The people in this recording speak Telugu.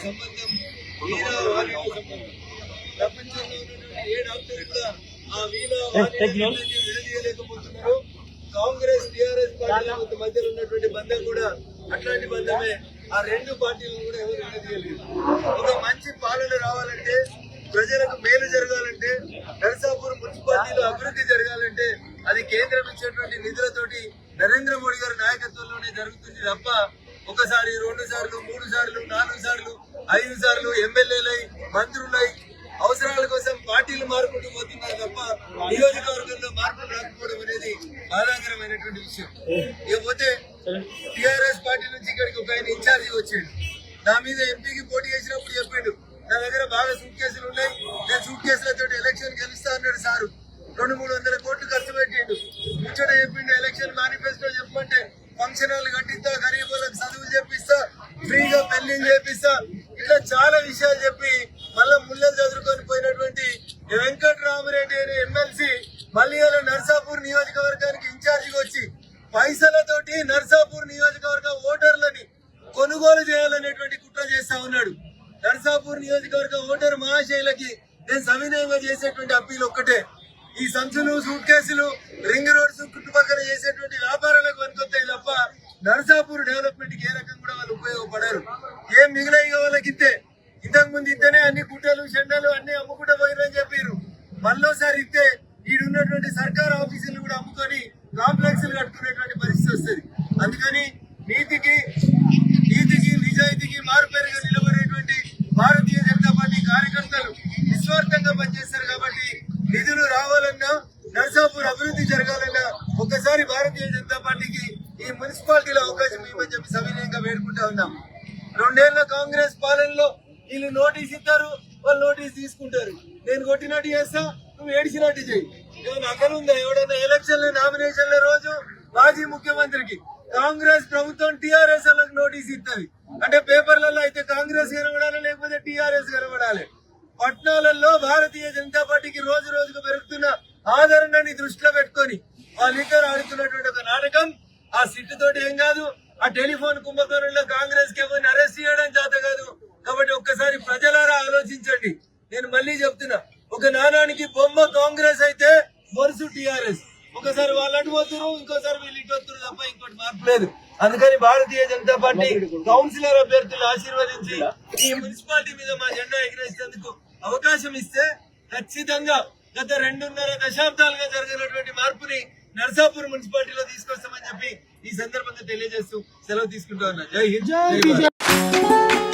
సంబంధం వీర వాణిజ్య సంబంధం. ప్రపంచంలో ఉన్నటువంటి ఏ డాక్టర్ కూడా ఆ వీర వాణిజ్య విడదీయలేకపోతున్నారు. కాంగ్రెస్ టీఆర్ఎస్ పార్టీల మధ్యలో ఉన్నటువంటి బంధం కూడా అట్లాంటి బంధమే. ఆ రెండు పార్టీలను కూడా ఎవరు విడదీయలేదు. ఒక మంచి పాలన రావాలంటే, ప్రజలకు మేలు జరగాలంటే, నర్సాపూర్ మున్సిపాలిటీలో అభివృద్ధి జరగాలంటే అది కేంద్రం ఇచ్చేటువంటి నిధులతోటి నరేంద్ర మోడీ గారి నాయకత్వంలోనే జరుగుతుంది తప్ప ఒకసారి 2 సార్లు 3 సార్లు 4 సార్లు 5 సార్లు ఎమ్మెల్యేలై మంత్రులై అవసరాల కోసం పార్టీలు మారుకుంటూ పోతున్నారు తప్ప నియోజకవర్గంలో మార్పులు రాకపోవడం అనేది బాధాకరమైనటువంటి విషయం. ఇకపోతే టీఆర్ఎస్ పార్టీ నుంచి ఇక్కడికి ఒక ఆయన ఇన్ఛార్జి వచ్చాడు. నా మీద ఎంపీకి పోటీ చేసినప్పుడు చెప్పిండు, నా దగ్గర బాగా సూట్ కేసులు ఉన్నాయి, నేను సూట్ కేసులతో ఎలక్షన్ గెలుస్తా అన్నాడు సారు. 200-300 కోట్లు ఖర్చు పెట్టిండు. ముచ్చట చెప్పిండు, ఎలక్షన్ మేనిఫెస్టో చెప్పమంటే ఫంక్షన్ హాల్ కట్టిస్తా, గరీబులకు చదువులు చెప్పిస్తా, ఫ్రీగా పెళ్లింగ్ చేపిస్తా, ఇట్లా చాలా విషయాలు చెప్పి మళ్ళా ముళ్ళలు చదువుకొని పోయినటువంటి వెంకట్రామరెడ్డి అనే ఎమ్మెల్సీ మళ్ళీ నర్సాపూర్ నియోజకవర్గానికి ఇన్ఛార్జిగా వచ్చి పైసలతోటి నర్సాపూర్ నియోజకవర్గ ఓటర్లని కొనుగోలు చేయాలనేటువంటి కుట్ర చేస్తా ఉన్నాడు. నర్సాపూర్ నియోజకవర్గ ఓటర్ మహాశైలకి నేను సవినయంగా చేసేటువంటి అప్పీల్ ఒక్కటే, ఈ సంచులు సూట్ కేసులు రింగ్ రోడ్స్ చుట్టుపక్కల చేసేటువంటి వ్యాపారాలకు పనికొస్తాయి తప్ప నర్సాపూర్ డెవలప్మెంట్ కి ఏ రకంగా కూడా వాళ్ళు ఉపయోగపడరు. ఏం మిగిలిన వాళ్ళకి ఇస్తే ఇంతకు ముందు ఇస్తేనే అన్ని కుట్టలు చెండలు అన్ని అమ్ముకుంటూ పోయిరని చెప్పారు. మళ్ళోసారి ఇస్తే ఈడున్నటువంటి సర్కార్ ఆఫీసులు కూడా అమ్ముకొని కాంప్లెక్స్లు కట్టుకునేటువంటి పరిస్థితి వస్తుంది. అందుకని నీతికి నిజాయితీకి మారుపేరుగా నిలబడేటువంటి భారతీయ జనతా పార్టీ కార్యకర్తలు నిస్వార్థంగా పనిచేస్తారు. కాబట్టి నిధులు రావాలన్నా, నర్సాపూర్ అభివృద్ధి జరగాలన్నా ఒక్కసారి భారతీయ జనతా పార్టీకి ఈ మున్సిపాలిటీలో అవకాశం ఇవ్వమని చెప్పి సవినయంగా వేడుకుంటా ఉన్నాం. 2 ఏళ్ల కాంగ్రెస్ పాలనలో వీళ్ళు నోటీస్ ఇస్తారు, వాళ్ళు నోటీస్ తీసుకుంటారు. నేను కొట్టినట్టు చేస్తా, నువ్వు ఏడిచినట్టు చెయ్యి. ఏమైనా అక్కడుందా? ఎవడైనా ఎలక్షన్ల నామినేషన్ల రోజు మాజీ ముఖ్యమంత్రికి కాంగ్రెస్ ప్రభుత్వం టీఆర్ఎస్ వాళ్ళకి నోటీస్ ఇస్తుంది అంటే పేపర్లలో అయితే కాంగ్రెస్ కనబడాలి, లేకపోతే టీఆర్ఎస్ కనబడాలి. పట్నాలలో భారతీయ జనతా పార్టీకి రోజు రోజుకు పెరుగుతున్న ఆదరణని దృష్టిలో పెట్టుకొని వాళ్ళిద్దరు ఆడుతున్నటువంటి ఒక నాటకం. ఆ సిట్టు తోటి ఏం కాదు, ఆ టెలిఫోన్ కుంభకోణంలో కాంగ్రెస్ కి ఎవరిని అరెస్ట్ చేయడం చేత కాదు. కాబట్టి ఒక్కసారి ప్రజలారా ఆలోచించండి. నేను మళ్ళీ చెప్తున్నా, ఒక నాణానికి బొమ్మ కాంగ్రెస్ అయితే వరుస టీఆర్ఎస్. ఒకసారి వాళ్ళు అటు పోతున్నారు, ఇంకోసారి వీళ్ళు ఇటు వస్తున్నారు తప్ప ఇంకోటి మార్పు లేదు. అందుకని భారతీయ జనతా పార్టీ కౌన్సిలర్ అభ్యర్థులు ఆశీర్వదించి ఈ మున్సిపాలిటీ మీద మా జెండా ఎగిరేసేందుకు అవకాశం ఇస్తే ఖచ్చితంగా గత 2.5 దశాబ్దాలుగా జరిగినటువంటి మార్పుని నర్సాపూర్ మున్సిపాలిటీలో తీసుకొస్తామని చెప్పి ఈ సందర్భంగా తెలియజేస్తూ సెలవు తీసుకుంటా ఉన్నా. జై హింద్.